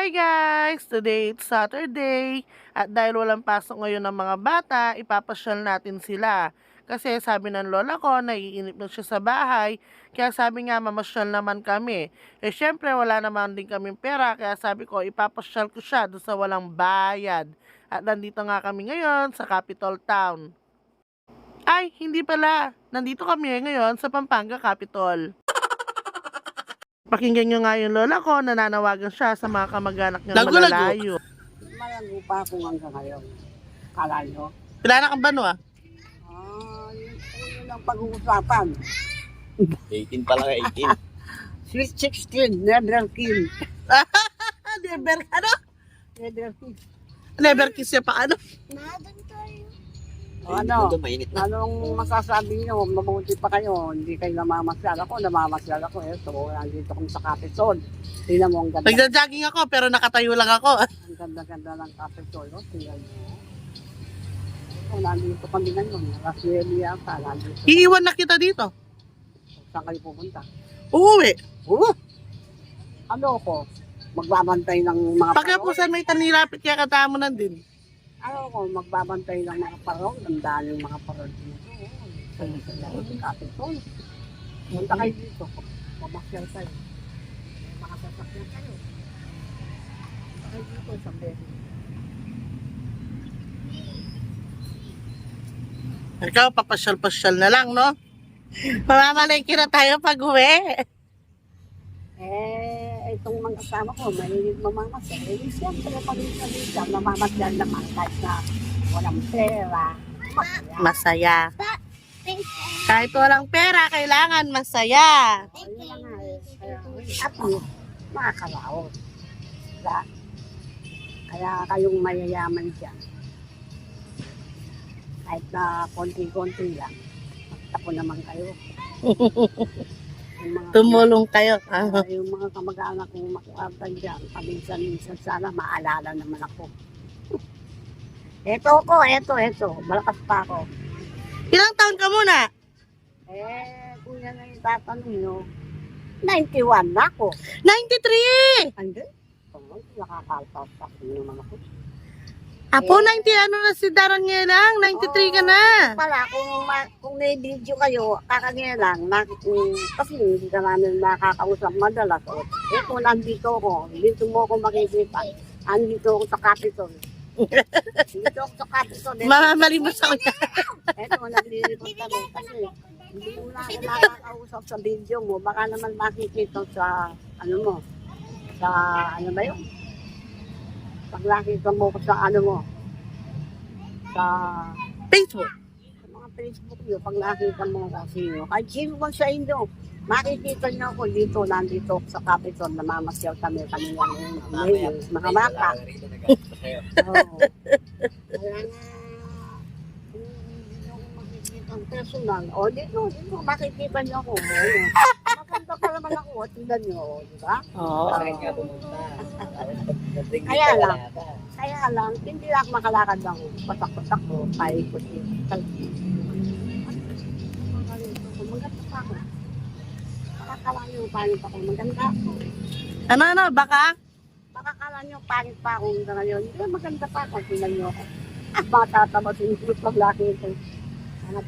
Hi guys! Today it's Saturday at dahil walang pasok ngayon ng mga bata, ipapasyal natin sila. Kasi sabi ng lola ko, naiinip na siya sa bahay, kaya sabi nga mamasyal naman kami. Syempre wala naman din kaming pera, kaya sabi ko ipapasyal ko siya doon sa walang bayad. At nandito nga kami ngayon sa Capital Town. Ay, hindi pala. Nandito kami ngayon sa Pampanga Capital. Pakinggan nyo nga yung lola ko, nananawagan siya sa mga kamag-anak niya malalayo. Malago pa ako hanggang ngayon. Kala nyo? Kilala kang Bano ah? Yun ang pag-uusapan. 18 pa lang, 18. Sweet 16, never kill. Never, ano? Never kill. Never kiss siya pa, ano? Ano? Doon mainit na. Anong masasabi nyo? Mabuti pa kayo. Hindi kayo namamasyal ako. Namamasyal ako. So, nandito kami sa Capitol. Tingnan mo ang ganda. Nagja-jogging ako pero nakatayo lang ako. Ang ganda-ganda ng Capitol. Tingnan mo. So, nandito kami ngayon. Rasweli yata. Nandito. Iiwan na kita dito. Saan kayo pupunta? Uuwi. Ano ko? Magbabantay ng mga Pagkapusan may tanilapit kaya katamunan din. Ano ko, magbabantay ng mga parol. Ang daming mga parol dito. Sa Capitol. Punta kayo dito. Mamasyal kayo. Mga sasakyan kayo. Punta kayo dito sa beses. Ikaw, papasyal-pasyal na lang, no? Mamamalengke na tayo pag uwi. Itong mga kasama ko, mahilig mamamasyal. Siyempre, pag-isa-isa, namamasyal naman kahit na walang pera. Masaya. Kahit walang pera, kailangan masaya. Ayun na nga eh. At makakalaot. Diba? Kaya kayong mayayaman dyan. Kahit na konti-konti lang, magtapo naman kayo. Yung mga, Tumulong kayo. yung mga kamag-anak kong makuartan dyan, paminsan-minsan sana maalala naman ako. Eto ko, eto. Malakas pa ako. Ilang taon ka muna? Kung yan ang itatanong nyo, 91 na ako. 93! Hindi. Nakakalpas pa naman ako. Apo, 90 ano na si Daron ngayon lang? 93 ka na. Pala, kung may video kayo, kakagaya lang, kasi hindi ka namin nakakausap madalas. Ito, nandito ako. Dito mo ako makikita. Andito ako sa Capitol. Dito ako sa Capitol. Mamamalimos ako niya. Ito, naglilipot kami. Kasi hindi mo na ako nakakausap sa video mo. Baka naman makikita sa, ano mo, sa, ano ba yun? Pag nakita mo ko sa ano mo, sa Facebook. mga Facebook nyo, pag nakita mo kasi nyo, kahit sino man sa inyo, makikita nyo ako dito, nandito ako sa Capitol, namamasyal kami mga bata. Oo. Kaya nga, hindi nyo ako makikita ang personal. O dito, makikita nyo ako. Maganda pa naman ako, tingnan nyo, di ba? Oo. Kaya lang, hindi lang makalakad ng patak-patak ko, paikot-ikot. Maganda pa ako. Makakala nyo pangit ako, maganda ako. Ano, baka? Makakala nyo pangit pa ako ngayon. Hindi, maganda pa ako, tingnan nyo ako. Matatama sinipot pag laki ito.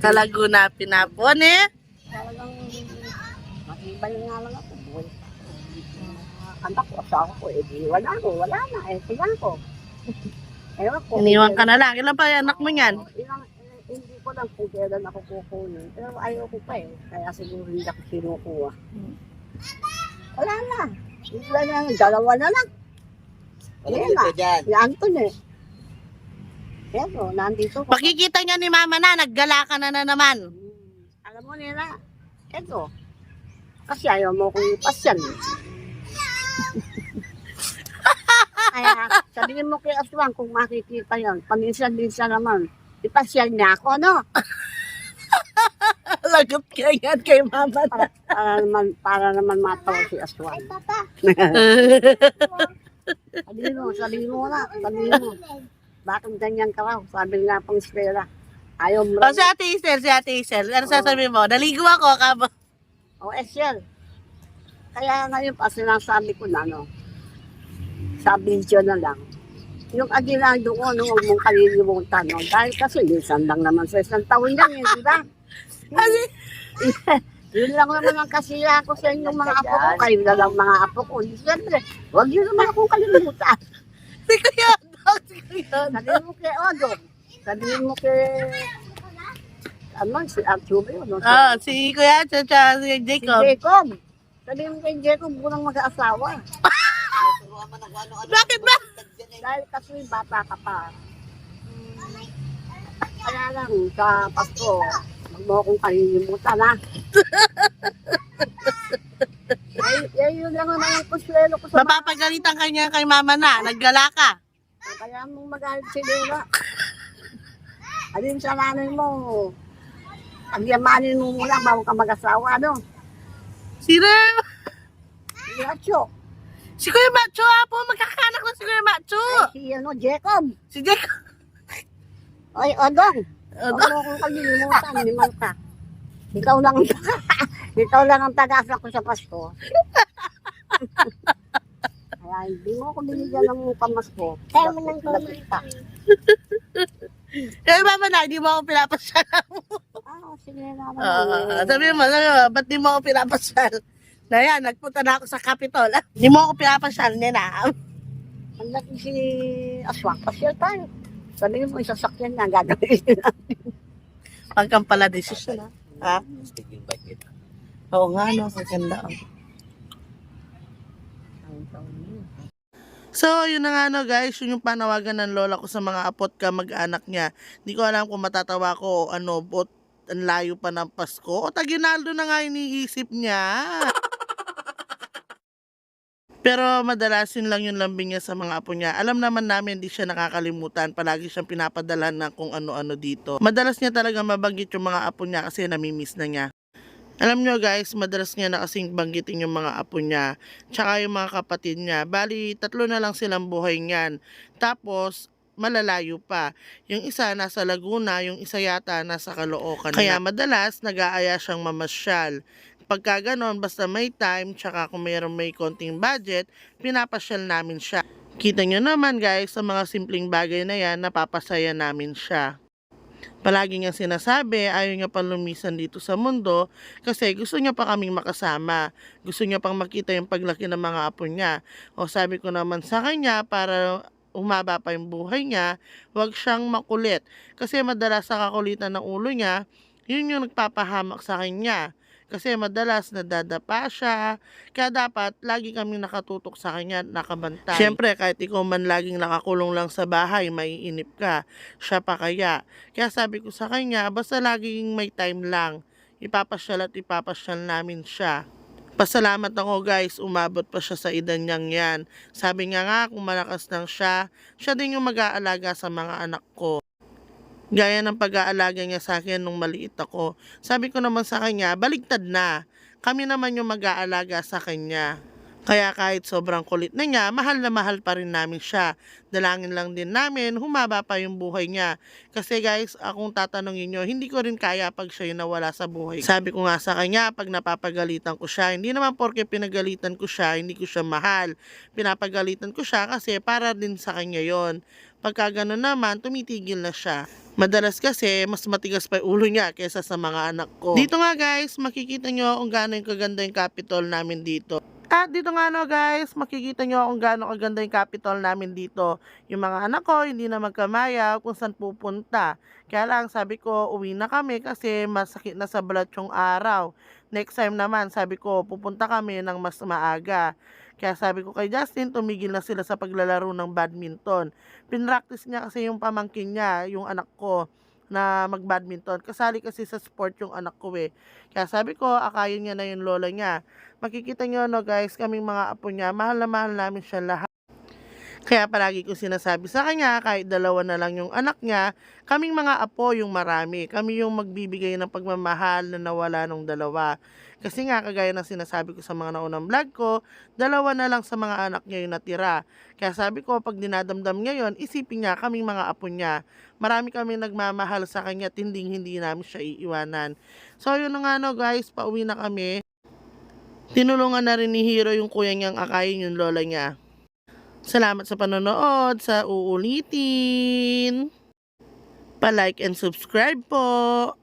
Sa Laguna, Pinapon eh. Talagang matibay nga lang ako. Buhay. Anak ko, asawa ko, di wala na, sila ko. Ewan ko. Iniwan ka na lang. Ilan pa yung anak mo yan? Hindi ko lang kung kailan ako kukunin. Pero ayaw ko pa eh. Kaya siguro hindi ako sinukuha. Wala na. Wala na. Dalawa na lang. Alam ka dyan. Si Anton eh. Eto, nandito ko. Makikita niya ni mama na, naggala ka na naman. Alam mo nila, eto. Kasi ayaw mo kong ipasyan. Kaya sabihin mo kay Aswang kung makikita yan. Paminsan-minsan naman. Ipasyan niya ako, no? Lagot ka yan kay mama na. Para naman matawa si Aswang. Ay, papa. Sabihin mo na. Bakit ganyan ka raw? Sabi nga pang eskwela. Ayaw mo O si Ate Isel. Ano sasabihin mo? Naligo ako, kabo. O, Esel. Kaya ngayon pa sinasabi ko na, no? sa video na lang. Yung aginaldo ko, no, huwag mong kalilimutan. No? Dahil kasi, minsan lang naman sa isang taon yan, eh, di ba? Yun lang naman ang kasiya ko sa inyong mga apo ko. Kayo na lang mga apo ko. Siyempre, huwag yun naman akong kalimutan. Si Kuya Dong, si Kuya Dong. Sabihin mo kay Odong. Sabihin mo kay... Ano, si Archube yun. No? Si Kuya Chacha, si Si Jacob. Jacob. Sabihin mo kay Jacob, bunang mag-aasawa. Bakit ba? Dahil kasi bata ka pa. Kaya lang, sa Pasko, huwag mo akong kalilimutan, ha? Yun lang naman yung kuswelo ko sa Mapapagalitan ka niya kay mama na, naggala ka. Kaya mong magalit si Lera. Alin sa nanay mo, pagyamanin mo muna bago ka mag-asawa, no? Sino? Yacho. Si Kuya Macho, po, magkakanak na si Kuya Macho. Si Jacob. Si Jacob. Ay, Odong. Huwag mo akong kalilimutan, liman ka. Ikaw lang, ikaw lang ang tagasa ko sa Pasko. Kaya hindi mo ako binigyan ng pamasko. Kaya mo nang kumita. Kaya mama na, hindi mo ako pinapasyal. Sige na Sabi mo, ba't di mo ako pinapasyal? Na yan, nagpunta na ako sa Capitol. Hindi mo ako pinapasyal, nena. Ang laki si Aswang. Pasyal tayo. Sabihin mo, isasakyan na, gagawin natin. Pagkang pala desisyon, ha? Ha? Stick yung bike kita. Oo nga, no, maganda. So, yun na nga no guys, yun yung panawagan ng lola ko sa mga apot ka mag-anak niya. Hindi ko alam kung matatawa ko o ano, bot ang layo pa ng Pasko. O Taginaldo na nga iniisip niya. Pero madalasin lang yung lambing niya sa mga apo niya. Alam naman namin hindi siya nakakalimutan. Palagi siyang pinapadalhan ng kung ano-ano dito. Madalas niya talaga mabanggit yung mga apo niya kasi namimiss na niya. Alam nyo guys, madalas niya na kasing banggitin yung mga apo niya, tsaka yung mga kapatid niya. Bali, 3 na lang silang buhay niyan. Tapos, malalayo pa. Yung isa nasa Laguna, yung isa yata nasa Caloocan. Kaya madalas, nag-aaya siyang mamasyal. Pagka ganon, basta may time, tsaka kung mayroong may konting budget, pinapasyal namin siya. Kita nyo naman guys, sa mga simpleng bagay na yan, napapasaya namin siya. Palagi niyang sinasabi, ayaw niya pang lumisan dito sa mundo kasi gusto niya pa kaming makasama. Gusto niya pang makita yung paglaki ng mga apo niya. O sabi ko naman sa kanya, para umaba pa yung buhay niya, huwag siyang makulit. Kasi madalas sa kakulitan ng ulo niya, yun yung nagpapahamak sa kanya. Kasi madalas nadadapa siya. Kaya dapat lagi kami nakatutok sa kanya, nakabantay. Siyempre kahit ikaw man laging nakakulong lang sa bahay, maiinip ka. Siya pa kaya. Kaya sabi ko sa kanya, basta laging may time lang. Ipapasyal at ipapasyal namin siya. Pasalamat ako guys, umabot pa siya sa edad niyang yan. Sabi niya nga kung malakas lang siya, siya din yung mag-aalaga sa mga anak ko. Gaya ng pag-aalaga niya sa akin nung maliit ako. Sabi ko naman sa kanya, baligtad na. Kami naman yung mag-aalaga sa kanya. Kaya kahit sobrang kulit na niya, mahal na mahal pa rin namin siya. Dalangin lang din namin, humaba pa yung buhay niya. Kasi guys, akong tatanungin nyo, hindi ko rin kaya pag siya yung nawala sa buhay. Sabi ko nga sa kanya, pag napapagalitan ko siya, hindi naman porke pinagalitan ko siya, hindi ko siya mahal. Pinapagalitan ko siya kasi para din sa kanya yon. Pagka gano'n naman, tumitigil na siya. Madalas kasi, mas matigas pa yung ulo niya kaysa sa mga anak ko. Dito nga guys, makikita nyo kung gaano yung kaganda yung Capitol namin dito. At dito nga no guys, makikita nyo kung gaano kaganda yung Capitol namin dito. Yung mga anak ko, hindi na magkamaya kung saan pupunta. Kaya lang, sabi ko, uwi na kami kasi masakit na sa balat yung araw. Next time naman, sabi ko, pupunta kami ng mas maaga. Kaya sabi ko kay Justin, tumigil na sila sa paglalaro ng badminton. Pinractice niya kasi yung pamangkin niya, yung anak ko, na mag-badminton. Kasali kasi sa sport yung anak ko eh. Kaya sabi ko, akayin niya na yung lola niya. Makikita niyo no guys, kaming mga apo niya, mahal na mahal namin siya lahat. Kaya palagi ko sinasabi sa kanya, kahit 2 na lang yung anak niya, kaming mga apo yung marami. Kami yung magbibigay ng pagmamahal na nawala nung 2. Kasi nga, kagaya ng sinasabi ko sa mga naunang vlog ko, 2 na lang sa mga anak niya yung natira. Kaya sabi ko, pag dinadamdam niya yun, isipin niya kaming mga apo niya. Marami kami nagmamahal sa kanya, hindi namin siya iiwanan. So yun na nga no guys, pauwi na kami. Tinulungan na rin ni Hero yung kuya niyang akayin yung lola niya. Salamat sa panonood, sa uulitin. Pa-like and subscribe po.